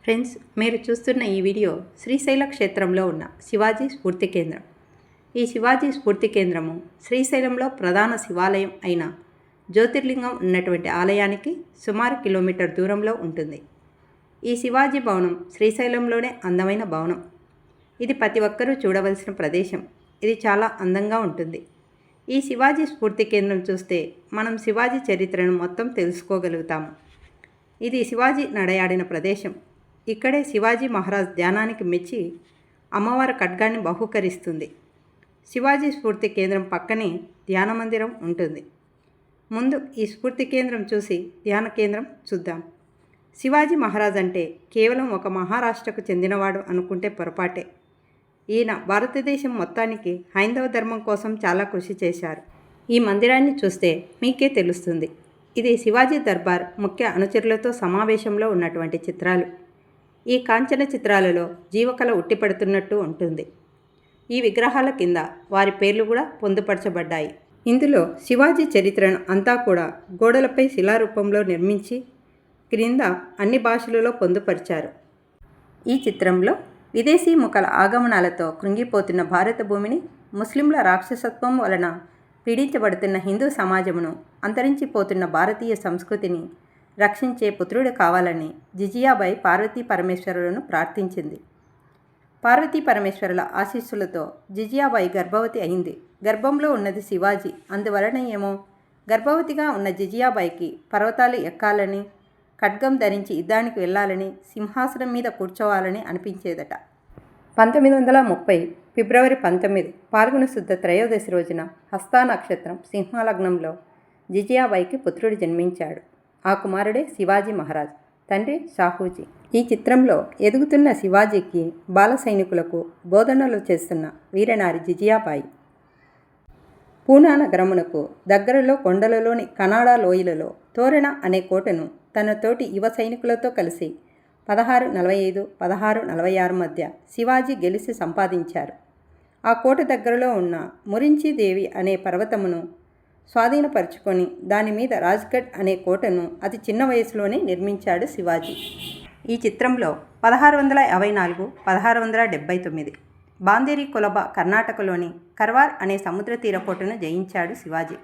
Friends, మీరు చూస్తున్న ఈ వీడియో శ్రీశైల క్షేత్రంలో ఉన్న శివాజీ స్ఫూర్తి కేంద్రం. ఈ శివాజీ స్ఫూర్తి కేంద్రము శ్రీశైలంలో ప్రధాన శివాలయం అయిన జ్యోతిర్లింగం ఉన్నటువంటి ఆలయానికి సుమారు కిలోమీటర్ దూరంలో ఉంటుంది. ఈ శివాజీ భవనం శ్రీశైలంలోనే అందమైన భవనం. ఇది ప్రతి ఒక్కరూ చూడవలసిన ప్రదేశం. ఇది చాలా అందంగా ఉంటుంది. ఈ శివాజీ స్ఫూర్తి కేంద్రం చూస్తే మనం శివాజీ చరిత్రను మొత్తం తెలుసుకోగలుగుతాము. ఇది శివాజీ నడయాడిన ప్రదేశం. ఇక్కడే శివాజీ మహారాజ్ ధ్యానానికి మెచ్చి అమ్మవారి ఖడ్గాన్ని బహూకరిస్తుంది. శివాజీ స్ఫూర్తి కేంద్రం పక్కనే ధ్యాన మందిరం ఉంటుంది. ముందు ఈ స్ఫూర్తి కేంద్రం చూసి ధ్యాన కేంద్రం చూద్దాం. శివాజీ మహారాజ్ అంటే కేవలం ఒక మహారాష్ట్రకు చెందినవాడు అనుకుంటే పొరపాటే. ఈయన భారతదేశం మొత్తానికి హైందవ ధర్మం కోసం చాలా కృషి చేశారు. ఈ మందిరాన్ని చూస్తే మీకే తెలుస్తుంది. ఇది శివాజీ దర్బార్ ముఖ్య అనుచరులతో సమావేశంలో ఉన్నటువంటి చిత్రాలు. ఈ కాంచన చిత్రాలలో జీవకళ ఉట్టిపడుతున్నట్టు ఉంటుంది. ఈ విగ్రహాల కింద వారి పేర్లు కూడా పొందుపరచబడ్డాయి. ఇందులో శివాజీ చరిత్రను అంతా కూడా గోడలపై శిలారూపంలో నిర్మించి క్రింద అన్ని భాషలలో పొందుపరిచారు. ఈ చిత్రంలో విదేశీ ముఖల ఆగమనాలతో కృంగిపోతున్న భారత భూమిని, ముస్లింల రాక్షసత్వం వలన పీడించబడుతున్న హిందూ సమాజమును, అంతరించిపోతున్న భారతీయ సంస్కృతిని రక్షించే పుత్రుడు కావాలని జిజియాబాయి పార్వతీ పరమేశ్వరులను ప్రార్థించింది. పార్వతీ పరమేశ్వరుల ఆశీస్సులతో జిజియాబాయి గర్భవతి అయింది. గర్భంలో ఉన్నది శివాజీ. అందువలన ఏమో గర్భవతిగా ఉన్న జిజియాబాయికి పర్వతాలు ఎక్కాలని, ఖడ్గం ధరించి యుద్ధానికి వెళ్ళాలని, సింహాసనం మీద కూర్చోవాలని అనిపించేదట. 1930 ఫిబ్రవరి 19 పాల్గొన శుద్ధ త్రయోదశి రోజున హస్తా నక్షత్రం సింహలగ్నంలో జిజియాబాయికి పుత్రుడు జన్మించాడు. ఆ కుమారుడే శివాజీ మహారాజ్. తండ్రి షాహూజీ. ఈ చిత్రంలో ఎదుగుతున్న శివాజీకి బాల సైనికులకు బోధనలు చేస్తున్న వీరనారి జిజియాబాయి. పూనా నగరమునకు దగ్గరలో కొండలలోని కనాడా లోయలలో తోరణ అనే కోటను తన తోటి యువ సైనికులతో కలిసి 1645-1646 మధ్య శివాజీ గెలిచి సంపాదించారు. ఆ కోట దగ్గరలో ఉన్న మురించీదేవి అనే పర్వతమును స్వాధీనపరుచుకొని దాని మీద రాజ్గఢ్ అనే కోటను అతి చిన్న వయసులోనే నిర్మించాడు శివాజీ. ఈ చిత్రంలో 1654-1679 బాందేరి కొలబా కర్ణాటకలోని కర్వార్ అనే సముద్ర తీర కోటను జయించాడు శివాజీ.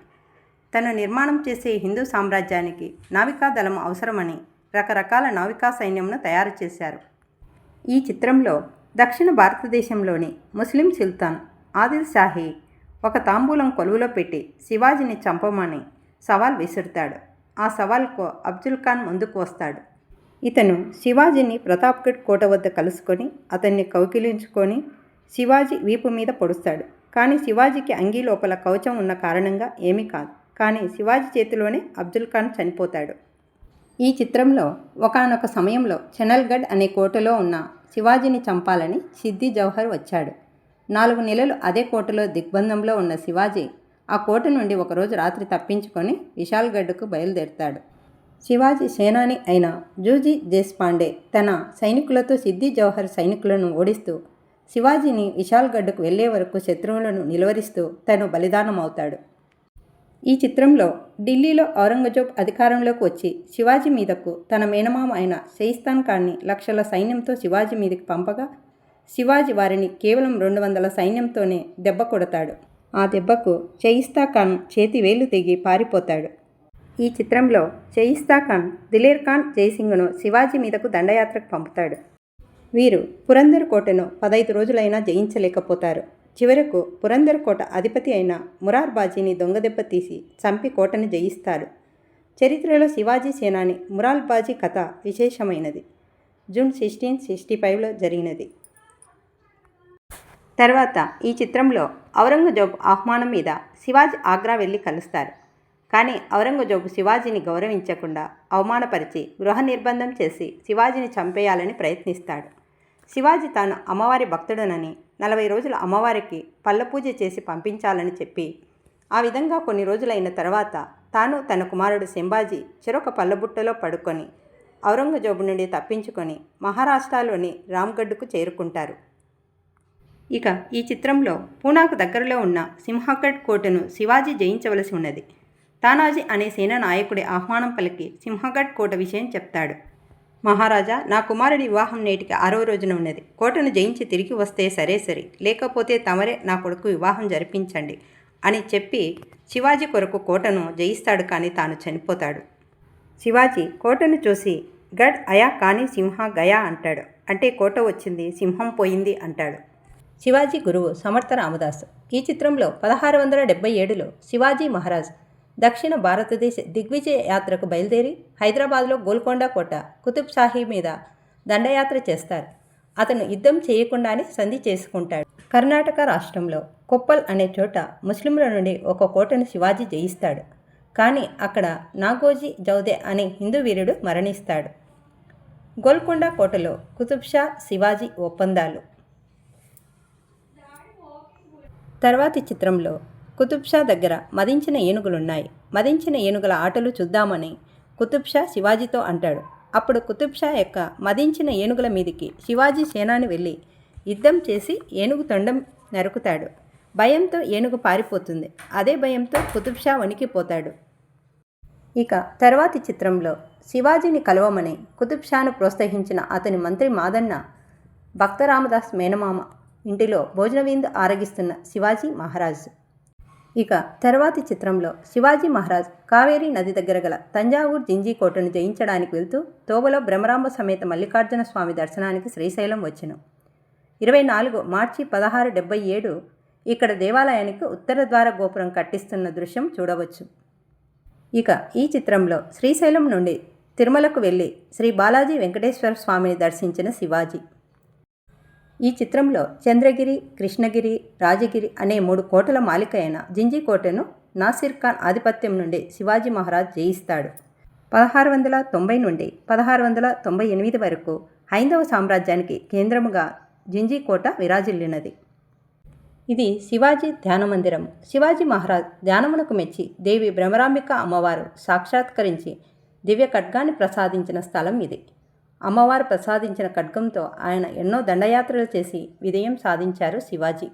తను నిర్మాణం చేసే హిందూ సామ్రాజ్యానికి నావికా దళం అవసరమని రకరకాల నావికా సైన్యంను తయారు చేశారు. ఈ చిత్రంలో దక్షిణ భారతదేశంలోని ముస్లిం సుల్తాన్ ఆదిల్ షాహీ ఒక తాంబూలం కొలువులో పెట్టి శివాజీని చంపమని సవాల్ విసురుతాడు. ఆ సవాల్కు అఫ్జల్ ఖాన్ ముందుకు వస్తాడు. ఇతను శివాజీని ప్రతాప్గఢ్ కోట వద్ద కలుసుకొని అతన్ని కౌగిలించుకొని శివాజీ వీపు మీద పొడుస్తాడు. కానీ శివాజీకి అంగీ లోపల కవచం ఉన్న కారణంగా ఏమీ కాదు. కానీ శివాజీ చేతిలోనే అఫ్జల్ ఖాన్ చనిపోతాడు. ఈ చిత్రంలో ఒకానొక సమయంలో చనల్గఢ్ అనే కోటలో ఉన్న శివాజీని చంపాలని సిద్ది జౌహర్ వచ్చాడు. 4 నెలలు అదే కోటలో దిగ్బంధంలో ఉన్న శివాజీ ఆ కోట నుండి ఒకరోజు రాత్రి తప్పించుకొని విశాల్గఢ్కు బయలుదేరుతాడు. శివాజీ సేనాని అయిన జూజీ దేశ్పాండే తన సైనికులతో సిద్ది జౌహర్ సైనికులను ఓడిస్తూ శివాజీని విశాల్గఢ్కు వెళ్లే వరకు శత్రువులను నిలువరిస్తూ తను బలిదానమవుతాడు. ఈ చిత్రంలో ఢిల్లీలో ఔరంగజేబ్ అధికారంలోకి వచ్చి శివాజీ మీదకు తన మేనమామ అయిన షయిస్తాన్ ఖాన్ని లక్షల సైన్యంతో శివాజీ మీదకి పంపగా శివాజీ వారిని కేవలం 200 సైన్యంతోనే దెబ్బ కొడతాడు. ఆ దెబ్బకు షయిస్తా ఖాన్ చేతి వేలు తెగి పారిపోతాడు. ఈ చిత్రంలో షయిస్తా ఖాన్ దిలేర్ ఖాన్ జైసింగ్ను శివాజీ మీదకు దండయాత్రకు పంపుతాడు. వీరు పురందర్ కోటను 15 రోజులైనా జయించలేకపోతారు. చివరకు పురందర్ కోట అధిపతి అయిన మురార్ బాజీని దొంగదెబ్బ తీసి చంపి కోటను జయిస్తాడు. చరిత్రలో శివాజీ సేనాని మురార్ బాజీ కథ విశేషమైనది. జూన్ 1665లో జరిగినది. తర్వాత ఈ చిత్రంలో ఔరంగజేబు ఆహ్వానం మీద శివాజీ ఆగ్రా వెళ్ళి కలుస్తారు. కానీ ఔరంగజేబు శివాజీని గౌరవించకుండా అవమానపరిచి గృహ నిర్బంధం చేసి శివాజీని చంపేయాలని ప్రయత్నిస్తాడు. శివాజీ తాను అమ్మవారి భక్తుడనని 40 రోజులు అమ్మవారికి పళ్ళపూజ చేసి పంపించాలని చెప్పి ఆ విధంగా కొన్ని రోజులైన తర్వాత తాను తన కుమారుడు శంభాజీ చెరొక పళ్ళబుట్టలో పడుకొని ఔరంగజేబు నుండి తప్పించుకొని మహారాష్ట్రలోని రామ్గఢ్కు చేరుకుంటారు. ఇక ఈ చిత్రంలో పూనాకు దగ్గరలో ఉన్న సింహగఢ్ కోటను శివాజీ జయించవలసి ఉన్నది. తానాజీ అనే సేనా నాయకుడి ఆహ్వానం పలికి సింహగఢ్ కోట విషయం చెప్తాడు. మహారాజా, నా కుమారుడి వివాహం నేటికి 6వ రోజున ఉన్నది. కోటను జయించి తిరిగి వస్తే సరే, లేకపోతే తమరే నా కొడుకు వివాహం జరిపించండి అని చెప్పి శివాజీ కొరకు కోటను జయిస్తాడు, కానీ తాను చనిపోతాడు. శివాజీ కోటను చూసి గడ్ అయా కానీ సింహ గయా అంటాడు. అంటే కోట వచ్చింది, సింహం పోయింది అంటాడు. శివాజీ గురువు సమర్థ రామదాసు. ఈ చిత్రంలో 1677లో శివాజీ మహారాజ్ దక్షిణ భారతదేశ దిగ్విజయ యాత్రకు బయలుదేరి హైదరాబాద్లో గోల్కొండ కోట, కుతుబ్ షాహీ మీద దండయాత్ర చేస్తారు. అతను యుద్ధం చేయకుండానే సంధి చేసుకుంటాడు. కర్ణాటక రాష్ట్రంలో కొప్పల్ అనే చోట ముస్లింల నుండి ఒక కోటను శివాజీ జయిస్తాడు. కానీ అక్కడ నాగోజీ జౌదే అనే హిందూ వీరుడు మరణిస్తాడు. గోల్కొండ కోటలో కుతుబ్ షా శివాజీ ఒప్పందాలు. తర్వాతి చిత్రంలో కుతుబ్ షా దగ్గర మదించిన ఏనుగులున్నాయి. మదించిన ఏనుగుల ఆటలు చూద్దామని కుతుబ్ షా శివాజీతో అంటాడు. అప్పుడు కుతుబ్ షా యొక్క మదించిన ఏనుగుల మీదికి శివాజీ సేనాని వెళ్ళి యుద్ధం చేసి ఏనుగు తొండం నరుకుతాడు. భయంతో ఏనుగు పారిపోతుంది. అదే భయంతో కుతుబ్ షా వణికిపోతాడు. ఇక తర్వాతి చిత్రంలో శివాజీని కలవమని కుతుబ్ షాను ప్రోత్సహించిన అతని మంత్రి మాదన్న భక్త రామదాస్ మేనమామ ఇంటిలో భోజన విందు ఆరగిస్తున్న శివాజీ మహారాజ్. ఇక తర్వాతి చిత్రంలో శివాజీ మహారాజ్ కావేరీ నది దగ్గర గల తంజావూర్ జింజీ కోటను జయించడానికి వెళ్తూ తోవలో బ్రహ్మరాంబ సమేత మల్లికార్జున స్వామి దర్శనానికి శ్రీశైలం వచ్చెను. 24 మార్చి 1677 ఇక్కడ దేవాలయానికి ఉత్తర ద్వార గోపురం కట్టిస్తున్న దృశ్యం చూడవచ్చు. ఇక ఈ చిత్రంలో శ్రీశైలం నుండి తిరుమలకు వెళ్ళి శ్రీ బాలాజీ వెంకటేశ్వర స్వామిని దర్శించిన శివాజీ. ఈ చిత్రంలో చంద్రగిరి, కృష్ణగిరి, రాజగిరి అనే 3 కోటల మాలిక అయిన జింజీ కోటను నాసిర్ ఖాన్ ఆధిపత్యం నుండి శివాజీ మహారాజ్ జయిస్తాడు. 1690 నుండి 1698 వరకు హైందవ సామ్రాజ్యానికి కేంద్రముగా జింజీ కోట విరాజిల్లినది. ఇది శివాజీ ధ్యాన మందిరం. శివాజీ మహారాజ్ ధ్యానమునకు మెచ్చి దేవి భ్రమరాంబిక అమ్మవారు సాక్షాత్కరించి దివ్య ఖడ్గాన్ని ప్రసాదించిన స్థలం ఇది. అమ్మవారు ప్రసాదించిన ఖడ్గంతో ఆయన ఎన్నో దండయాత్రలు చేసి విజయం సాధించారు శివాజీ.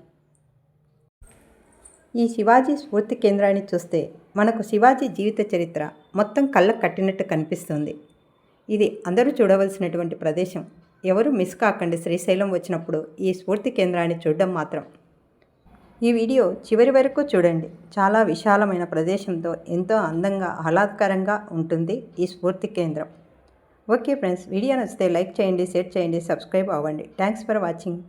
ఈ శివాజీ స్ఫూర్తి కేంద్రాన్ని చూస్తే మనకు శివాజీ జీవిత చరిత్ర మొత్తం కళ్ళకు కట్టినట్టు కనిపిస్తుంది. ఇది అందరూ చూడవలసినటువంటి ప్రదేశం. ఎవరు మిస్ కాకండి శ్రీశైలం వచ్చినప్పుడు ఈ స్ఫూర్తి కేంద్రాన్ని చూడడం మాత్రం. ఈ వీడియో చివరి వరకు చూడండి. చాలా విశాలమైన ప్రదేశంతో ఎంతో అందంగా ఆహ్లాదకరంగా ఉంటుంది ఈ స్ఫూర్తి కేంద్రం. ఓకే ఫ్రెండ్స్, వీడియో నచ్చితే లైక్ చేయండి, షేర్ చేయండి, సబ్స్క్రైబ్ అవ్వండి. Thanks for watching.